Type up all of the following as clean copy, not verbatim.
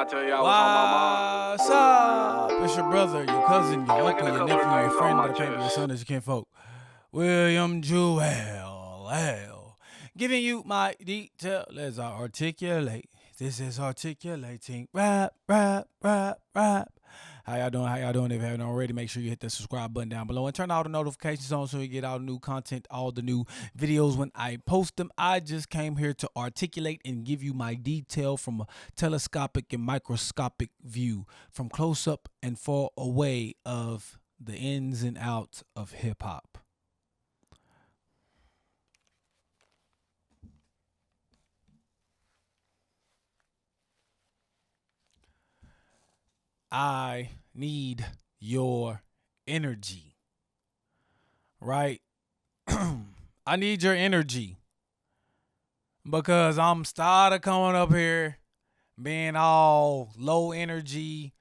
I tell y'all what's on my mind. What's up? It's your brother, your cousin, your Look at uncle, a your couple nephew, of your things on friend, my but it can't be your chest. son, it's your kinfolk. William Jewell, hell. Giving you my detail as I articulate. This is articulating. Rap, rap, rap, rap. How y'all doing? How y'all doing? If you haven't already, make sure you hit the subscribe button down below and turn all the notifications on so you get all the new content, all the new videos when I post them. I just came here to articulate and give you my detail from a telescopic and microscopic view, from close up and far away of the ins and outs of hip hop. I need your energy, right? I need your energy because I'm tired of coming up here being all low energy,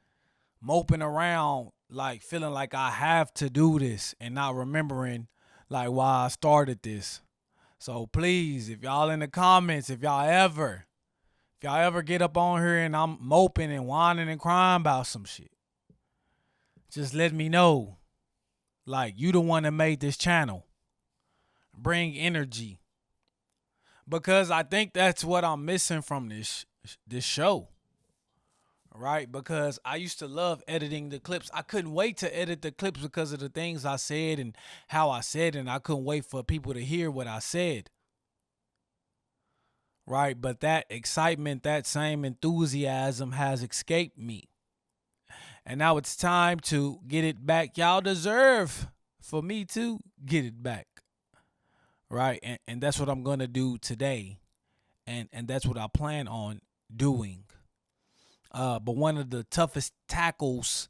moping around, like feeling like I have to do this and not remembering like why I started this. So please, if y'all in the comments, if y'all ever get up on here and I'm moping and whining and crying about some shit, just let me know. Like, you the one that made this channel. Bring energy. Because I think that's what I'm missing from this show. Right? Because I used to love editing the clips. I couldn't wait to edit the clips because of the things I said and how I said it, and I couldn't wait for people to hear what I said. Right? But that excitement, that same enthusiasm has escaped me. And now it's time to get it back. Y'all deserve for me to get it back. Right? And that's what I'm gonna do today. And that's what I plan on doing. But one of the toughest tackles,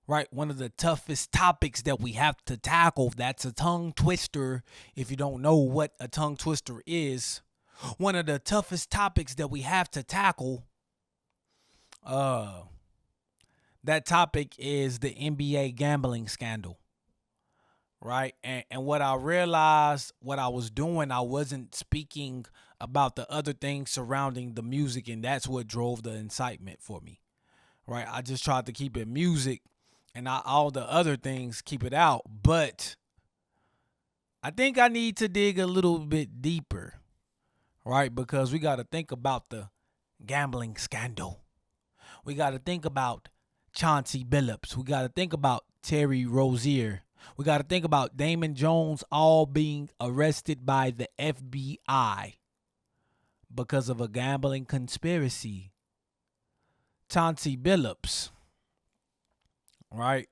right? One of the toughest topics that we have to tackle, that's a tongue twister. If you don't know what a tongue twister is, one of the toughest topics that we have to tackle, that topic is the NBA gambling scandal. Right. And what I realized, what I was doing, I wasn't speaking about the other things surrounding the music, and that's what drove the incitement for me. Right. I just tried to keep it music and all the other things, keep it out. But I think I need to dig a little bit deeper. Right. Because we got to think about the gambling scandal. We got to think about Chauncey Billups. We got to think about Terry Rozier. We got to think about Damon Jones all being arrested by the FBI because of a gambling conspiracy. Chauncey Billups, right?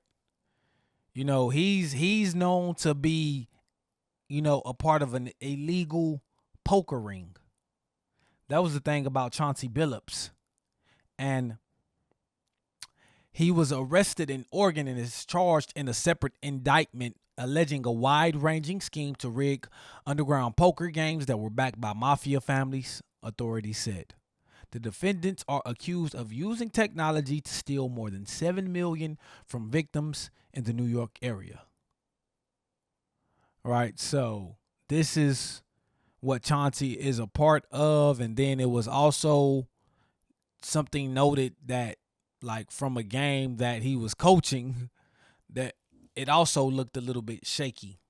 You know, he's known to be, a part of an illegal poker ring. That was the thing about Chauncey Billups. And he was arrested in Oregon and is charged in a separate indictment alleging a wide-ranging scheme to rig underground poker games that were backed by mafia families, authorities said. The defendants are accused of using technology to steal more than $7 million from victims in the New York area. Right, so this is what Chauncey is a part of, and then it was also something noted that, like, from a game that he was coaching, that it also looked a little bit shaky.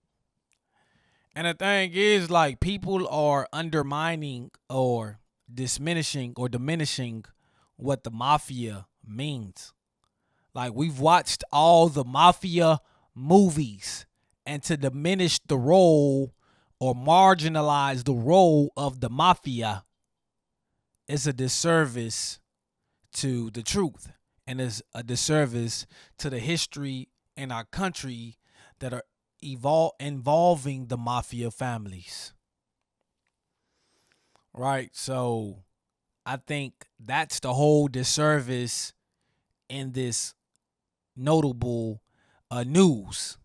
And the thing is, like, people are undermining or diminishing what the mafia means. Like, we've watched all the mafia movies, and to diminish the role or marginalize the role of the mafia is a disservice to the truth, and is a disservice to the history in our country that are involving the mafia families. Right? So I think that's the whole disservice in this notable news,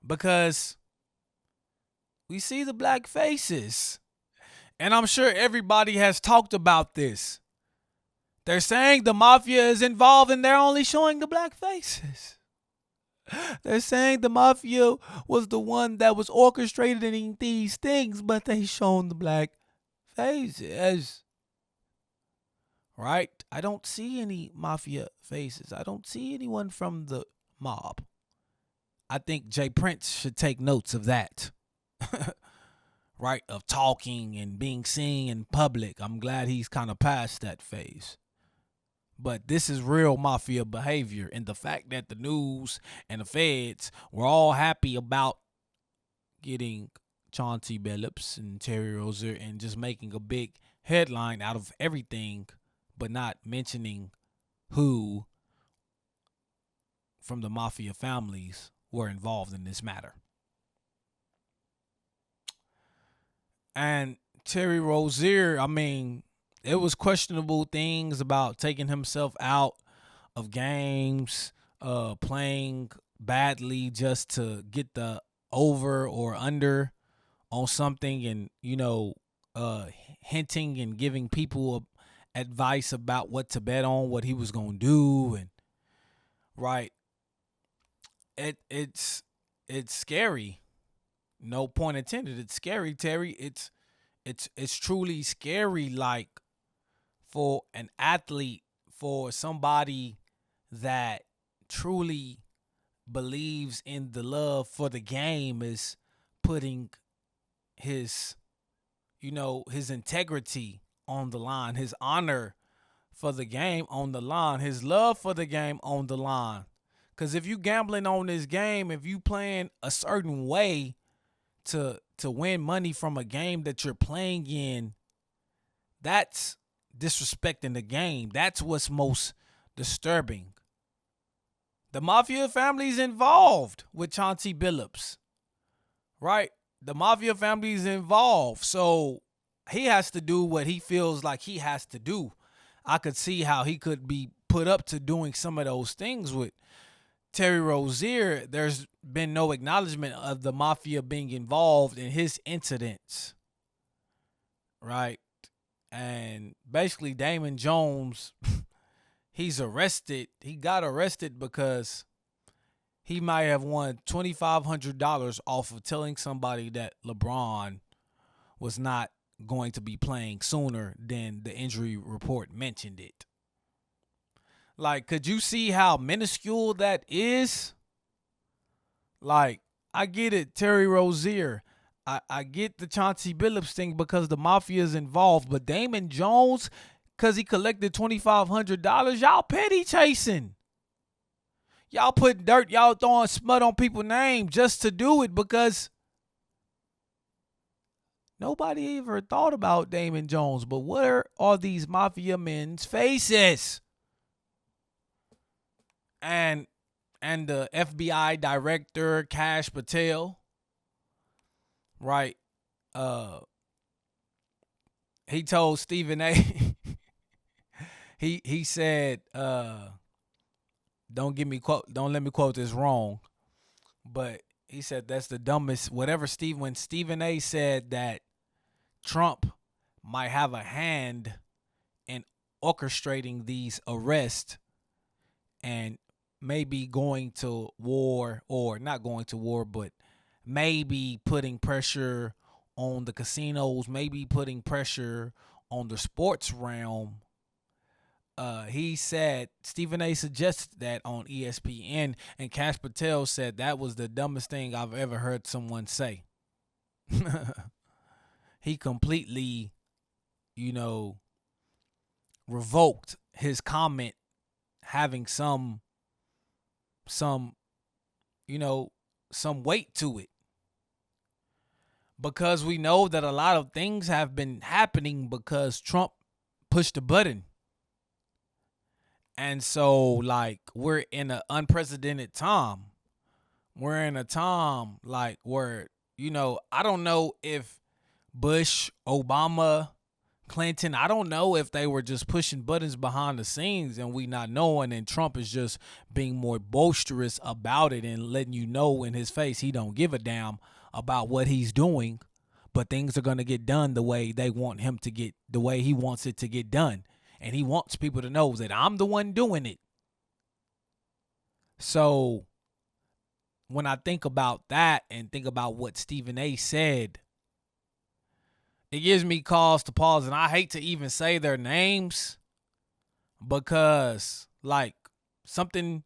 because we see the black faces, and I'm sure everybody has talked about this. They're saying the mafia is involved and they're only showing the black faces. They're saying the mafia was the one that was orchestrating these things, but they shown the black faces. right? I don't see any mafia faces. I don't see anyone from the mob. I think Jay Prince should take notes of that, right? Of talking and being seen in public. I'm glad he's kind of past that phase. But this is real mafia behavior. And the fact that the news and the feds were all happy about getting Chauncey Billups and Terry Rozier and just making a big headline out of everything, but not mentioning who from the mafia families were involved in this matter. And Terry Rozier, I mean, it was questionable things about taking himself out of games, playing badly just to get the over or under on something, and uh, hinting and giving people advice about what to bet on, what he was gonna do, and right, it's scary. No point intended. It's scary, Terry. It's truly scary. Like for an athlete, for somebody that truly believes in the love for the game, is putting his his integrity on the line, his honor for the game on the line, his love for the game on the line. Cause if you gambling on this game, if you playing a certain way to win money from a game that you're playing in, that's disrespecting the game. That's what's most disturbing. The mafia family's involved with Chauncey Billups, right? The mafia family's involved, so he has to do what he feels like he has to do. I could see how he could be put up to doing some of those things with Terry Rozier. There's been no acknowledgement of the mafia being involved in his incidents, right? And basically, Damon Jones, he's arrested. He got arrested because he might have won $2,500 off of telling somebody that LeBron was not going to be playing sooner than the injury report mentioned it. Like, could you see how minuscule that is? Like, I get it, Terry Rozier. I get the Chauncey Billups thing because the mafia is involved, but Damon Jones, because he collected $2,500, y'all petty chasing. Y'all putting dirt, y'all throwing smut on people's names just to do it because nobody ever thought about Damon Jones. But where are these mafia men's faces? And the FBI director, Kash Patel, right? He told Stephen A. he said, don't let me quote this wrong, but he said that's the dumbest when Stephen A said that Trump might have a hand in orchestrating these arrests and maybe going to war, or not going to war, but maybe putting pressure on the casinos, maybe putting pressure on the sports realm. He said Stephen A suggested that on ESPN, and Kash Patel said that was the dumbest thing I've ever heard someone say. He completely, revoked his comment having some some weight to it, because we know that a lot of things have been happening because Trump pushed the button. And so, like, we're in an unprecedented time. We're in a time like where, I don't know if Bush, Obama, Clinton, I don't know if they were just pushing buttons behind the scenes and we not knowing, and Trump is just being more boisterous about it and letting you know in his face he don't give a damn about what he's doing, but things are going to get done the way they want him to get, the way he wants it to get done. And he wants people to know that I'm the one doing it. So when I think about that and think about what Stephen A said, it gives me cause to pause, and I hate to even say their names, because like something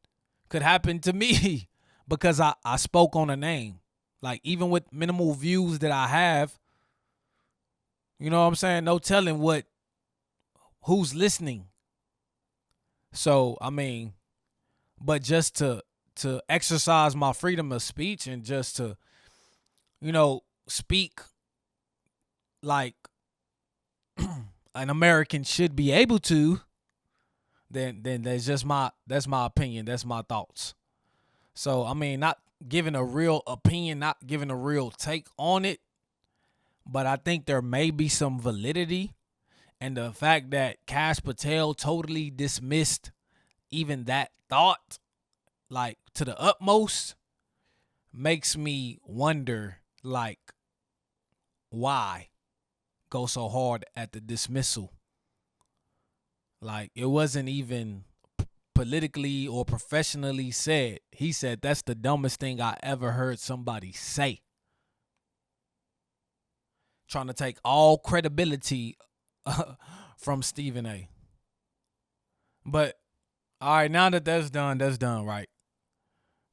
could happen to me because I spoke on a name. Like even with minimal views that I have, you know what I'm saying? No telling who's listening. So I mean, but just to exercise my freedom of speech and just to, speak like an American should be able to, then that's my opinion. That's my thoughts. So I mean, not giving a real opinion, not giving a real take on it, but I think there may be some validity. And the fact that Cash Patel totally dismissed even that thought, like to the utmost, makes me wonder, like, why go so hard at the dismissal? Like, it wasn't even politically or professionally said. He said that's the dumbest thing I ever heard somebody say. Trying to take all credibility from Stephen A. But all right, now that that's done, right?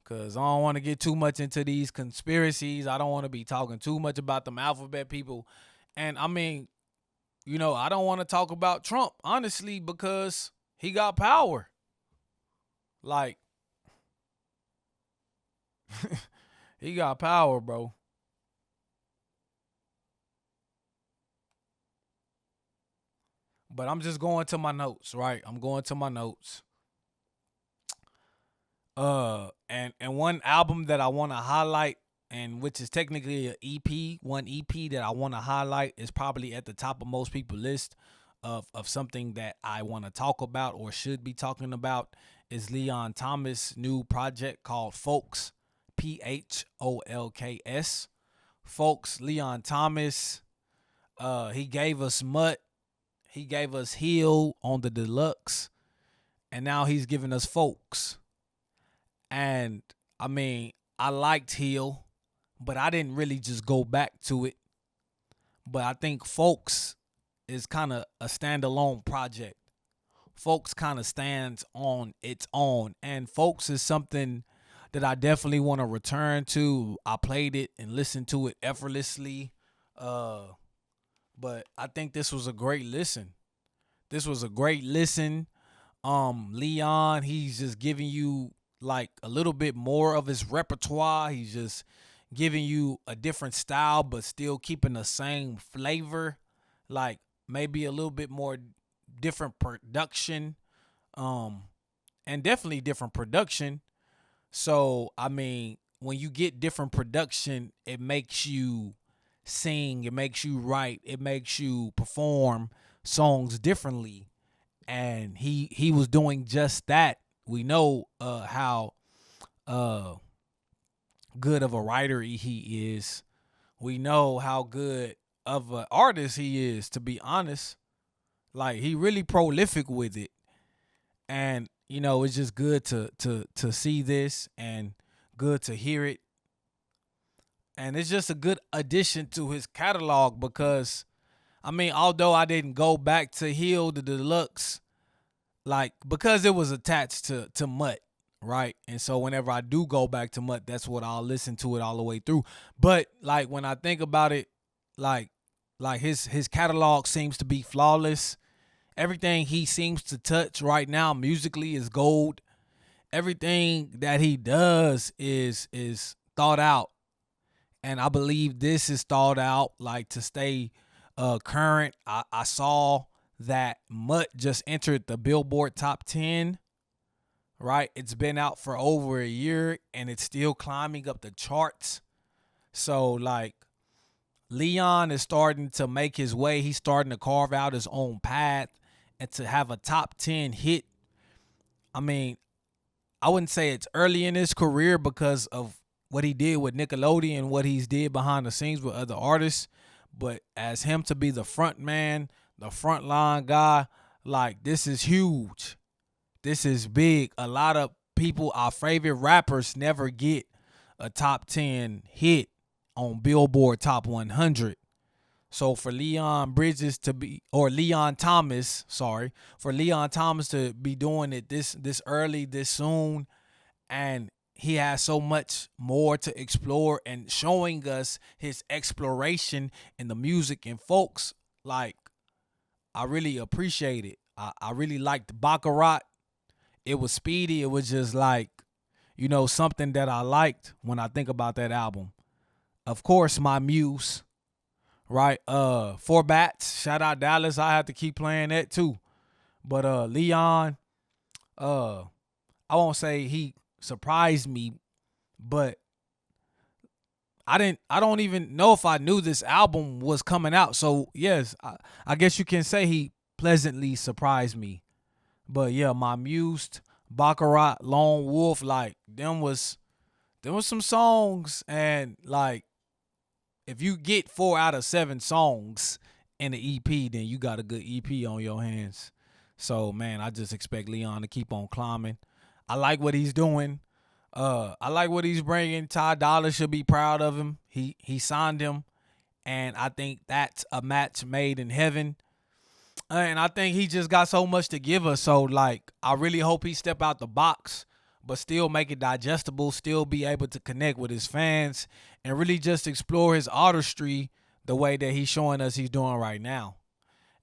Because I don't want to get too much into these conspiracies. I don't want to be talking too much about them alphabet people. And I mean, I don't want to talk about Trump, honestly, because he got power. Like, he got power, bro. But I'm just going to my notes, right? I'm going to my notes. And one album that I want to highlight, and which is technically an EP, one EP that I want to highlight is probably at the top of most people's list of something that I want to talk about or should be talking about, is Leon Thomas' new project called Pholks, Pholks. Pholks, Leon Thomas. He gave us Mutt. He gave us Heal on the deluxe, and now he's giving us Pholks. And I mean, I liked Heal, but I didn't really just go back to it. But I think Pholks is kind of a standalone project. Pholks kind of stands on its own, and Pholks is something that I definitely want to return to. I played it and listened to it effortlessly. But I think this was a great listen. This was a great listen. Leon, he's just giving you like a little bit more of his repertoire. He's just giving you a different style, but still keeping the same flavor. Like maybe a little bit more different production. And definitely different production. So I mean, when you get different production, it makes you sing, it makes you write, it makes you perform songs differently. And he was doing just that. We know how uh good of a writer he is. We know how good of an artist he is, to be honest. Like he really prolific with it. And it's just good to see this and good to hear it. And it's just a good addition to his catalog because I mean, although I didn't go back to Heal the Deluxe, like because it was attached to Mutt, right? And so whenever I do go back to Mutt, that's what I'll listen to it all the way through. But like when I think about it, like his catalog seems to be flawless. Everything he seems to touch right now musically is gold. Everything that he does is thought out. And I believe this is thought out like to stay current. I saw that Mutt just entered the Billboard Top 10, right? It's been out for over a year and it's still climbing up the charts. So, like, Leon is starting to make his way. He's starting to carve out his own path and to have a top 10 hit. I mean, I wouldn't say it's early in his career because of what he did with Nickelodeon, what he's did behind the scenes with other artists. But as him to be the front man, the front line guy, like this is huge. This is big. A lot of people, our favorite rappers, never get a top 10 hit on Billboard Top 100. So for Leon Bridges to be, or Leon Thomas, sorry, for Leon Thomas to be doing it this early, this soon, and he has so much more to explore and showing us his exploration in the music and folks, like, I really appreciate it. I really liked Baccarat. It was speedy. It was just like, something that I liked when I think about that album. Of course, my muse, right? Four Bats, shout out Dallas. I have to keep playing that too. But Leon, uh, I won't say he surprised me, but I don't even know if I knew this album was coming out. So yes, I guess you can say he pleasantly surprised me. But yeah, my mused, Baccarat, Lone Wolf, like them was some songs, and like if you get 4 out of 7 songs in the EP, then you got a good EP on your hands. So man, I just expect Leon to keep on climbing. I like what he's doing. I like what he's bringing. Ty Dolla should be proud of him. He signed him, and I think that's a match made in heaven. And I think he just got so much to give us. So like, I really hope he step out the box, but still make it digestible. Still be able to connect with his fans, and really just explore his artistry the way that he's showing us he's doing right now.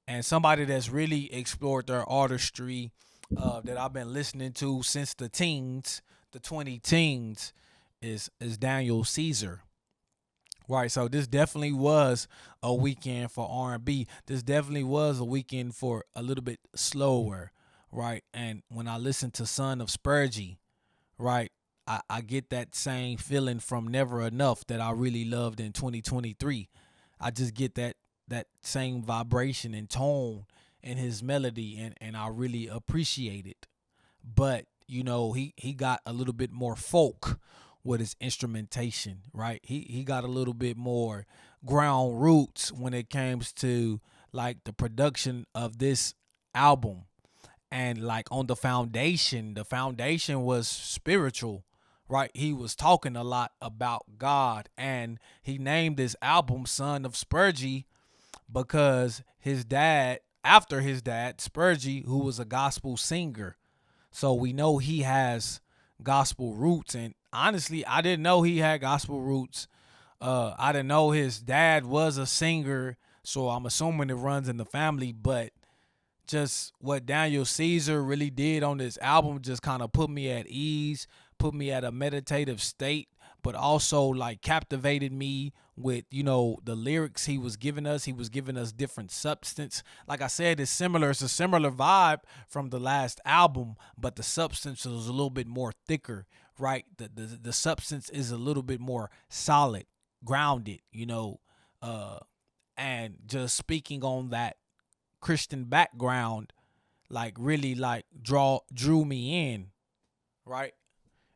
And somebody that's really explored their artistry, that I've been listening to since the teens, the 20 teens, is Daniel Caesar. Right, so this definitely was a weekend for R&B. This definitely was a weekend for a little bit slower, right? And when I listen to Son of Spurgie, right, I get that same feeling from Never Enough that I really loved in 2023. I just get that same vibration and tone in his melody, and I really appreciate it. But he got a little bit more folk with his instrumentation, right? He got a little bit more ground roots when it comes to like the production of this album. And like on the foundation was spiritual, right? He was talking a lot about God, and he named this album Son of Spurgie because after his dad, Spurgie, who was a gospel singer. So we know he has gospel roots. And honestly, I didn't know he had gospel roots. I didn't know his dad was a singer. So I'm assuming it runs in the family. But just what Daniel Caesar really did on this album just kind of put me at ease, put me at a meditative state, but also like captivated me with, the lyrics he was giving us. He was giving us different substance. Like I said, it's a similar vibe from the last album, but the substance was a little bit more thicker, right? The substance is a little bit more solid, grounded, uh, and just speaking on that Christian background, like really like drew me in, right?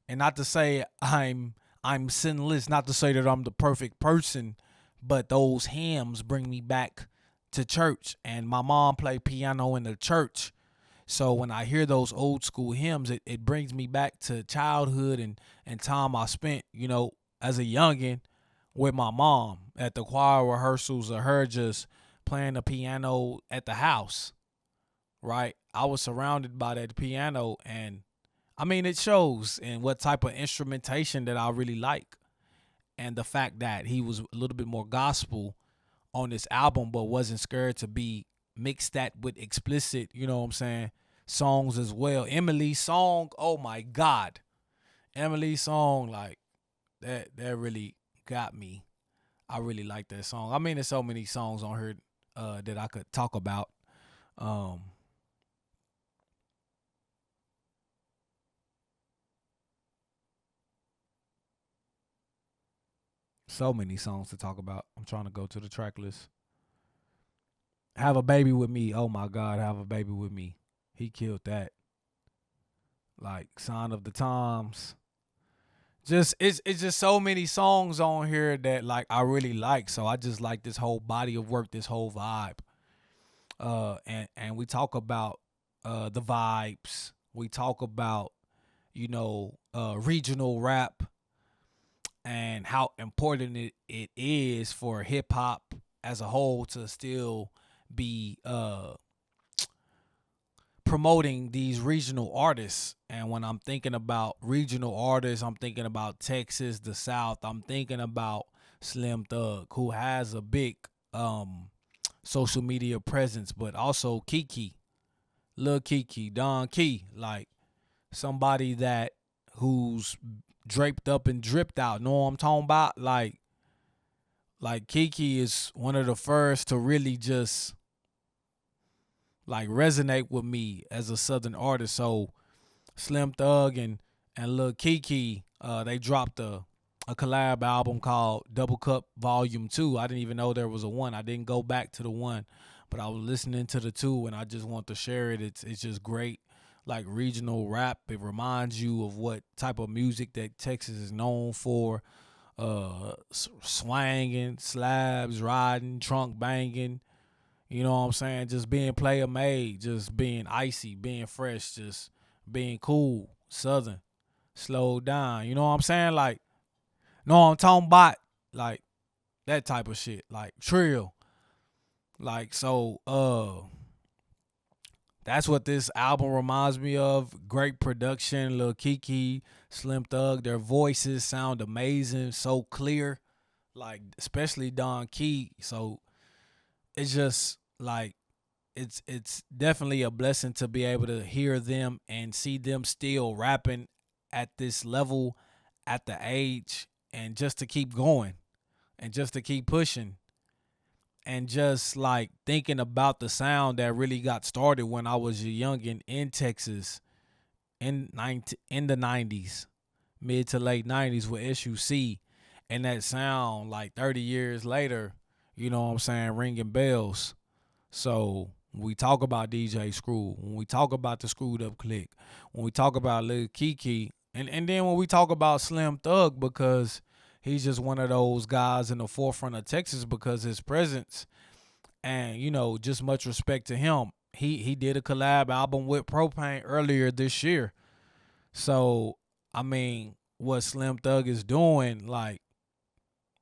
And not to say I'm sinless, not to say that I'm the perfect person, but those hymns bring me back to church. And my mom played piano in the church. So when I hear those old school hymns, it brings me back to childhood and time I spent, as a youngin' with my mom at the choir rehearsals, or her just playing the piano at the house, right? I was surrounded by that piano, and I mean, it shows in what type of instrumentation that I really like. And the fact that he was a little bit more gospel on this album, but wasn't scared to be mixed that with explicit, songs as well. Emily's song, oh my God. Emily's song, like, that really got me. I really like that song. I mean, there's so many songs on here that I could talk about. Um, so many songs to talk about. I'm trying to go to the track list. Have a Baby with Me. Oh my God, Have a Baby with Me. He killed that. Like Sign of the Times. Just it's just so many songs on here that like I really like. So I just like this whole body of work, this whole vibe. And we talk about the vibes. We talk about regional rap and how important it is for hip hop as a whole to still be promoting these regional artists. And when I'm thinking about regional artists, I'm thinking about Texas, the South. I'm thinking about Slim Thug, who has a big social media presence, but also Keke, Lil Keke, Don Key, like somebody that who's draped up and dripped out. Know what I'm talking about? Like Keke is one of the first to really just like resonate with me as a Southern artist. So Slim Thug and Lil Keke, they dropped a collab album called Double Cup Volume 2. I didn't even know there was a one. I didn't go back to the one, but I was listening to the two and I just want to share it. It's just great. Like regional rap. It reminds you of what type of music that Texas is known for. Swanging, slabs, riding, trunk banging. You know what I'm saying? Just being player made, just being icy, being fresh, just being cool, southern, slowed down. You know what I'm saying? Like, no, I'm talking about like that type of shit, like trill. Like, so that's what this album reminds me of. Great production, Lil Keke, Slim Thug, their voices sound amazing, so clear. Like, especially Don Key. So it's just like it's definitely a blessing to be able to hear them and see them still rapping at this level at the age, and just to keep going and just to keep pushing, and just like thinking about the sound that really got started when I was a youngin' in Texas in the 90s, mid to late 90s with SUC, and that sound like 30 years later, you know what I'm saying, ringing bells. So when we talk about DJ Screw, when we talk about the Screwed Up Click, when we talk about Lil Keke, and then when we talk about Slim Thug, because he's just one of those guys in the forefront of Texas because his presence, and you know, just much respect to him. He did a collab album with Propane earlier this year. So I mean, what Slim Thug is doing, like,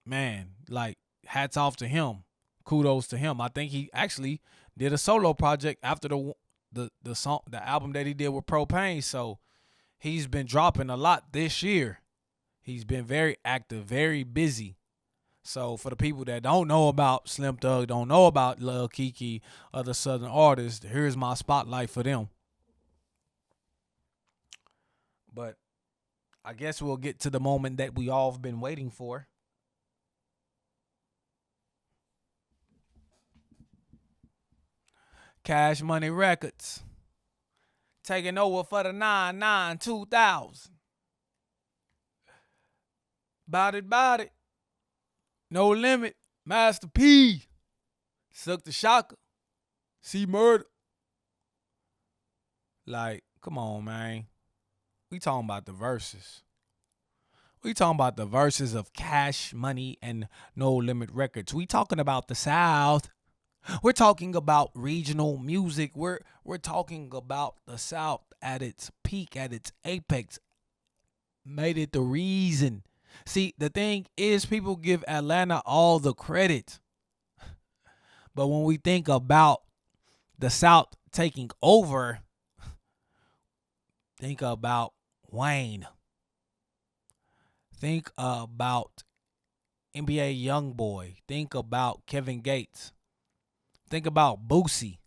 man, like, hats off to him. Kudos to him. I think he actually did a solo project after the song, the album that he did with Propane. So he's been dropping a lot this year. He's been very active, very busy. So for the people that don't know about Slim Thug, don't know about Lil Keke, other Southern artists, here's my spotlight for them. But I guess we'll get to the moment that we all have been waiting for. Cash Money Records taking over for the 9-9 2000. Bout it. No Limit. Master P. Suck the Shocker. C Murder. Like, come on, man. We talking about the verses. We talking about the verses of Cash Money and No Limit Records. We talking about the South. We're talking about regional music. We're talking about the South at its peak, at its apex. Made it the reason. See, the thing is, people give Atlanta all the credit. But when we think about the South taking over, think about Wayne. Think about NBA Youngboy. Think about Kevin Gates. Think about Boosie.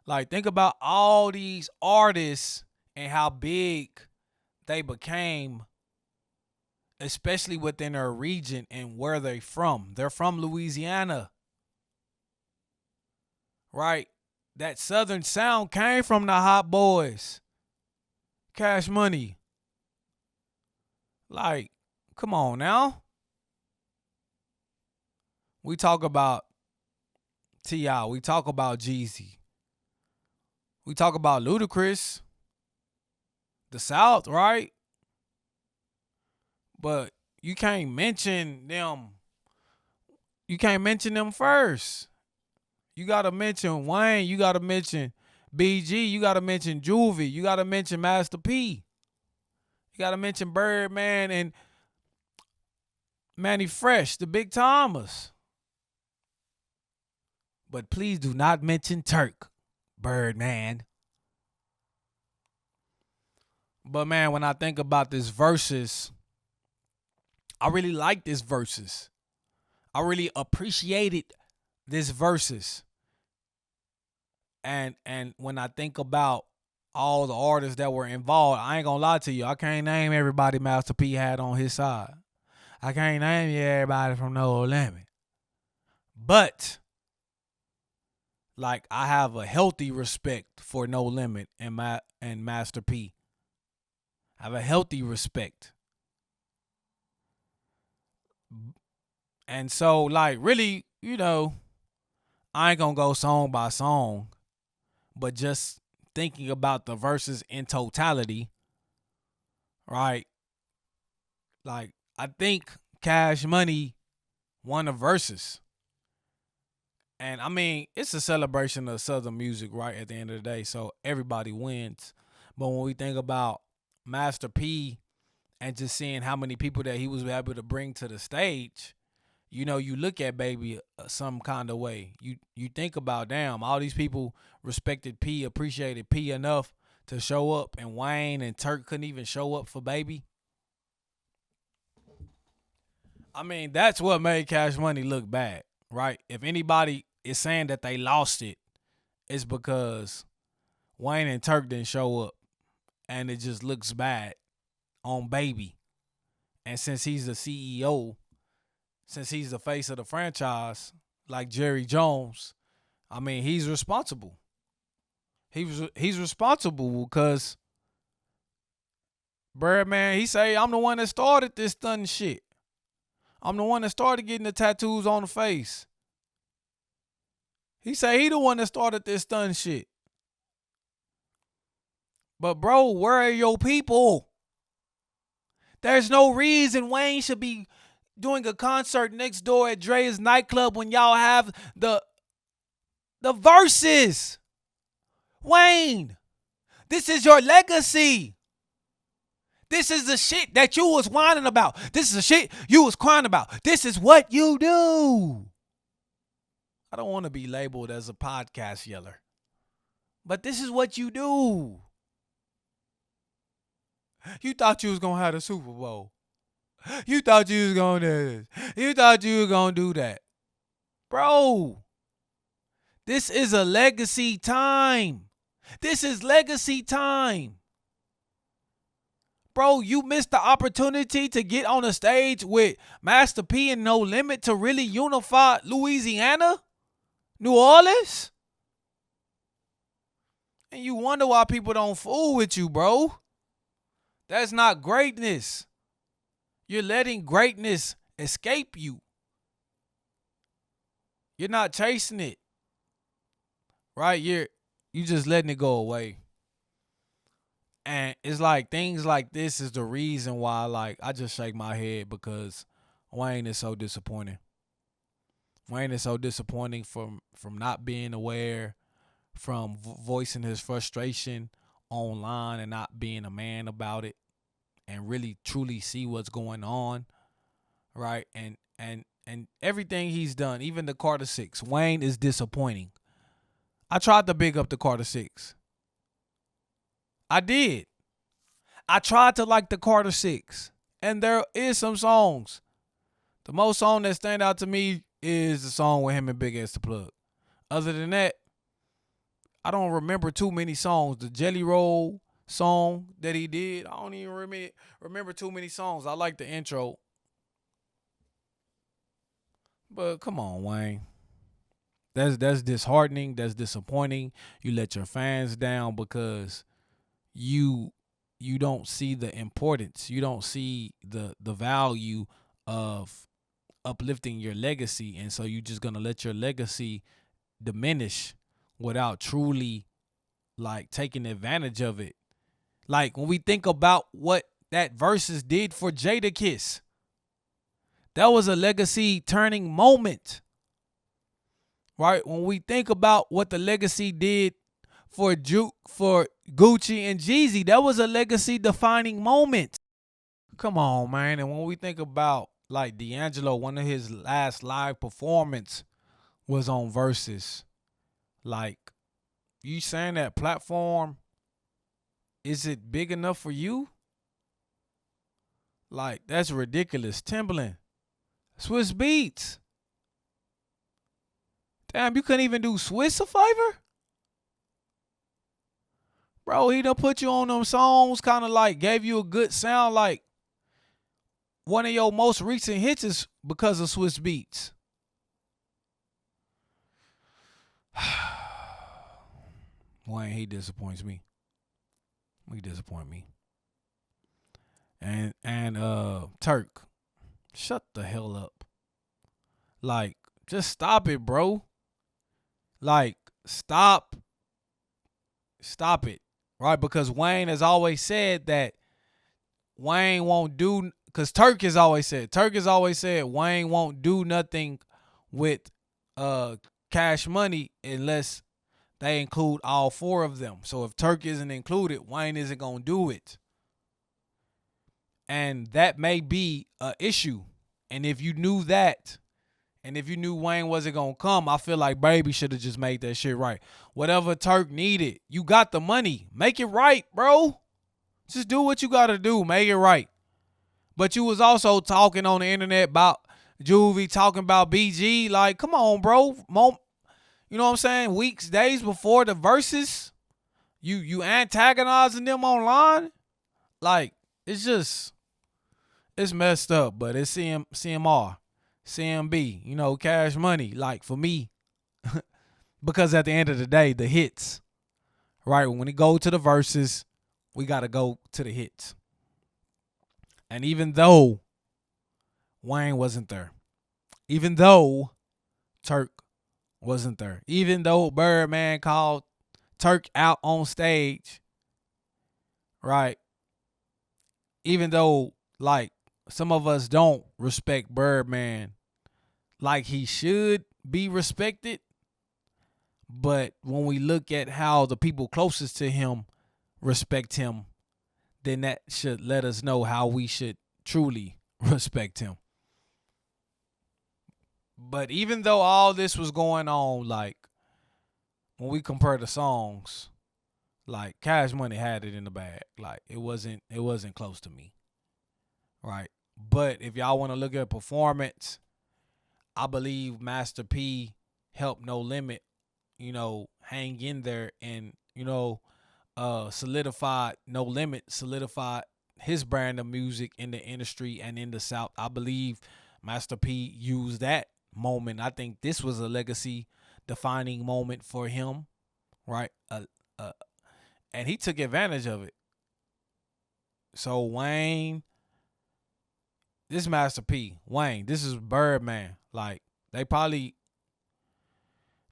Like, think about all these artists and how big they became, especially within their region and where they from. They're from Louisiana, right? That Southern sound came from the Hot Boys, Cash Money. Like, come on now. We talk about T.I., we talk about Jeezy, we talk about Ludacris, the South, right? But you can't mention them. You can't mention them first. You gotta mention Wayne. You gotta mention BG. You gotta mention Juvie. You gotta mention Master P. You gotta mention Birdman and Manny Fresh, the Big Thomas. But please do not mention Turk, Birdman. But man, when I think about this verses, I really like this verses. I really appreciated this verses. And when I think about all the artists that were involved, I ain't gonna lie to you. I can't name everybody Master P had on his side. I can't name you everybody from No Limit. But like I have a healthy respect for No Limit and Master P. I have a healthy respect. And so like really, I ain't gonna go song by song, but just thinking about the verses in totality, right? Like I think Cash Money won the verses. And I mean, it's a celebration of Southern music, right? At the end of the day. So everybody wins. But when we think about Master P and just seeing how many people that he was able to bring to the stage, you look at Baby some kind of way. You think about, damn, all these people respected P, appreciated P enough to show up, and Wayne and Turk couldn't even show up for Baby. I mean, that's what made Cash Money look bad, right? If anybody is saying that they lost it, it's because Wayne and Turk didn't show up, and it just looks bad on Baby. And since he's the CEO, since he's the face of the franchise, like Jerry Jones, I mean, he's responsible. He's responsible because, bruh, man, he say, I'm the one that started this stunning shit. I'm the one that started getting the tattoos on the face. He say he the one that started this stun shit. But bro, where are your people? There's no reason Wayne should be doing a concert next door at Dre's nightclub when y'all have the verses. Wayne, this is your legacy. This is the shit that you was whining about. This is the shit you was crying about. This is what you do. I don't want to be labeled as a podcast yeller, but this is what you do. You thought you was going to have the Super Bowl. You thought you was going to do this. You thought you was going to do that. Bro, this is a legacy time. This is legacy time. Bro, you missed the opportunity to get on a stage with Master P and No Limit to really unify Louisiana, New Orleans. And you wonder why people don't fool with you, bro. That's not greatness. You're letting greatness escape you. You're not chasing it. Right? You just letting it go away. And it's like things like this is the reason why, like, I just shake my head because Wayne is so disappointing. Wayne is so disappointing from not being aware, from voicing his frustration online and not being a man about it and really truly see what's going on, right? And everything he's done, even the Carter 6, Wayne is disappointing. I tried to big up the Carter 6. I did. I tried to like the Carter 6. And there is some songs. The most song that stand out to me is the song with him and Big S the Plug. Other than that, I don't remember too many songs. The Jelly Roll song that he did, I don't even remember too many songs. I like the intro. But come on, Wayne. That's disheartening. That's disappointing. You let your fans down because you don't see the importance. You don't see the value of uplifting your legacy, and so you're just gonna let your legacy diminish without truly like taking advantage of it. Like when we think about what that verses did for Jadakiss, that was a legacy turning moment. Right? When we think about what the legacy did for Gucci and Jeezy, that was a legacy defining moment. Come on, man. And when we think about like D'Angelo, one of his last live performance was on Versus. Like, you saying that platform, is it big enough for you? Like, that's ridiculous. Timbaland, Swiss Beats. Damn, you couldn't even do Swiss a favor? Bro, he done put you on them songs, kind of like gave you a good sound. Like, one of your most recent hits is because of Swiss Beats. Wayne, he disappoints me. He disappoint me. And Turk, shut the hell up. Like, just stop it, bro. Like, stop it. Right? Because Wayne has always said that Wayne won't do, because Turk has always said Wayne won't do nothing with Cash Money unless they include all four of them. So if Turk isn't included, Wayne isn't going to do it. And that may be an issue. And if you knew that, and if you knew Wayne wasn't going to come, I feel like Baby should have just made that shit right. Whatever Turk needed, you got the money. Make it right, bro. Just do what you got to do. Make it right. But you was also talking on the internet about Juvie, talking about BG. Like, come on, bro. You know what I'm saying? Weeks, days before the verses, you antagonizing them online. Like, it's messed up. But it's CMR, CMB, you know, Cash Money. Like, for me, because at the end of the day, the hits, right? When we go to the verses, we got to go to the hits. And even though Wayne wasn't there, even though Turk wasn't there, even though Birdman called Turk out on stage, right? Even though, like, some of us don't respect Birdman like he should be respected, but when we look at how the people closest to him respect him, then that should let us know how we should truly respect him. But even though all this was going on, like, when we compare the songs, like, Cash Money had it in the bag. Like, it wasn't close to me. Right? But if y'all want to look at performance, I believe Master P helped No Limit, you know, hang in there and, you know, solidified his brand of music in the industry and in the South. I believe Master P used that moment. I think this was a legacy defining moment for him, right? And he took advantage of it. So Wayne, this Master P, Wayne, this is Birdman. Like,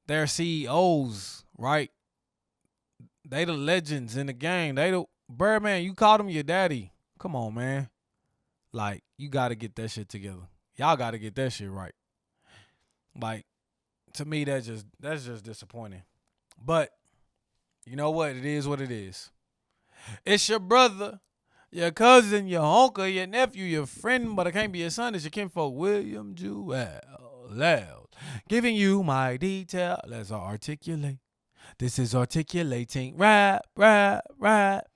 they're CEOs, right? They the legends in the game. Birdman, you called him your daddy. Come on, man. Like, you got to get that shit together. Y'all got to get that shit right. Like, to me, that's just disappointing. But you know what? It is what it is. It's your brother, your cousin, your uncle, your nephew, your friend, but I can't be your son. It's your kinfolk, William Jewell Loud. Giving you my detail. Let's articulate. This is articulating. Rap, rap, rap.